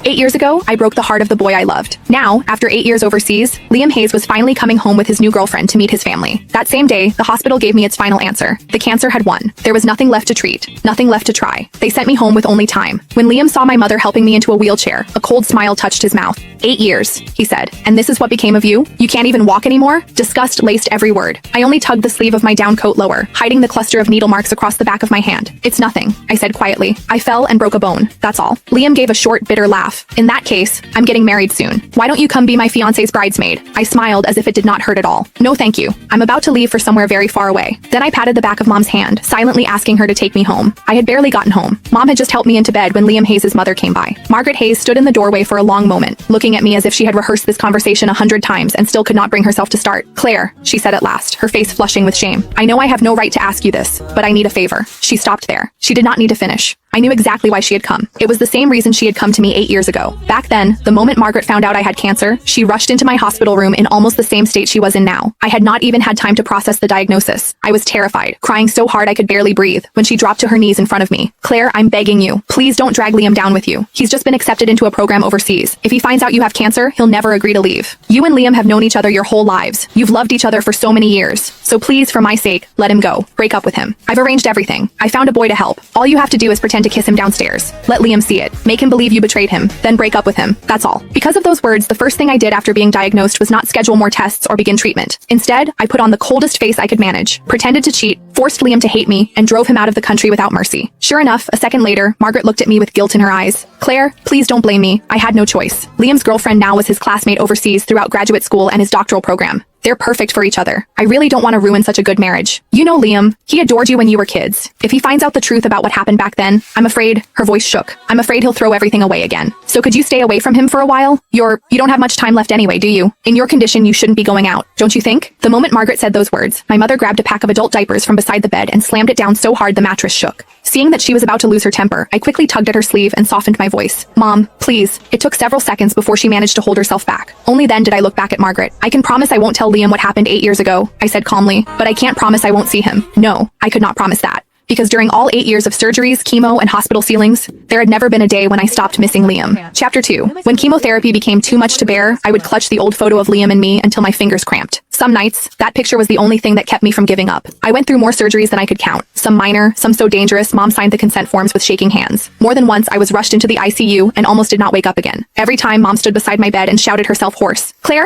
8 years ago, I broke the heart of the boy I loved. Now, after 8 years overseas, Liam Hayes was finally coming home with his new girlfriend to meet his family. That same day, the hospital gave me its final answer. The cancer had won. There was nothing left to treat, nothing left to try. They sent me home with only time. When Liam saw my mother helping me into a wheelchair, a cold smile touched his mouth. 8 years, he said. And this is what became of you? You can't even walk anymore? Disgust laced every word. I only tugged the sleeve of my down coat lower, hiding the cluster of needle marks across the back of my hand. It's nothing, I said quietly. I fell and broke a bone. That's all. Liam gave a short, bitter laugh. In that case, I'm getting married soon. Why don't you come be my fiancé's bridesmaid? I smiled as if it did not hurt at all. No thank you. I'm about to leave for somewhere very far away. Then I patted the back of Mom's hand, silently asking her to take me home. I had barely gotten home. Mom had just helped me into bed when Liam Hayes' mother came by. Margaret Hayes stood in the doorway for a long moment, looking at me as if she had rehearsed this conversation 100 times and still could not bring herself to start. Claire, she said at last, her face flushing with shame. I know I have no right to ask you this, but I need a favor. She stopped there. She did not need to finish. I knew exactly why she had come. It was the same reason she had come to me 8 years ago. Back then, the moment Margaret found out I had cancer, she rushed into my hospital room in almost the same state she was in now. I had not even had time to process the diagnosis. I was terrified, crying so hard I could barely breathe, when she dropped to her knees in front of me. Claire, I'm begging you. Please don't drag Liam down with you. He's just been accepted into a program overseas. If he finds out you have cancer, he'll never agree to leave. You and Liam have known each other your whole lives. You've loved each other for so many years. So please, for my sake, let him go. Break up with him. I've arranged everything. I found a boy to help. All you have to do is pretend to kiss him downstairs. Let Liam see it. Make him believe you betrayed him. Then break up with him. That's all. Because of those words, the first thing I did after being diagnosed was not schedule more tests or begin treatment. Instead, I put on the coldest face I could manage, pretended to cheat, forced Liam to hate me, and drove him out of the country without mercy. Sure enough, a second later, Margaret looked at me with guilt in her eyes. Claire, please don't blame me. I had no choice. Liam's girlfriend now was his classmate overseas throughout graduate school and his doctoral program. They're perfect for each other. I really don't want to ruin such a good marriage. You know Liam, he adored you when you were kids. If he finds out the truth about what happened back then, I'm afraid, her voice shook. I'm afraid he'll throw everything away again. So could you stay away from him for a while? You don't have much time left anyway, do you? In your condition, you shouldn't be going out, don't you think? The moment Margaret said those words, my mother grabbed a pack of adult diapers from beside the bed and slammed it down so hard the mattress shook. Seeing that she was about to lose her temper, I quickly tugged at her sleeve and softened my voice. Mom, please. It took several seconds before she managed to hold herself back. Only then did I look back at Margaret. I can promise I won't tell Liam what happened 8 years ago, I said calmly, but I can't promise I won't see him. No, I could not promise that. Because during all 8 years of surgeries, chemo, and hospital ceilings, there had never been a day when I stopped missing Liam. Chapter 2. When chemotherapy became too much to bear, I would clutch the old photo of Liam and me until my fingers cramped. Some nights, that picture was the only thing that kept me from giving up. I went through more surgeries than I could count. Some minor, some so dangerous, Mom signed the consent forms with shaking hands. More than once, I was rushed into the ICU and almost did not wake up again. Every time, Mom stood beside my bed and shouted herself hoarse. Claire,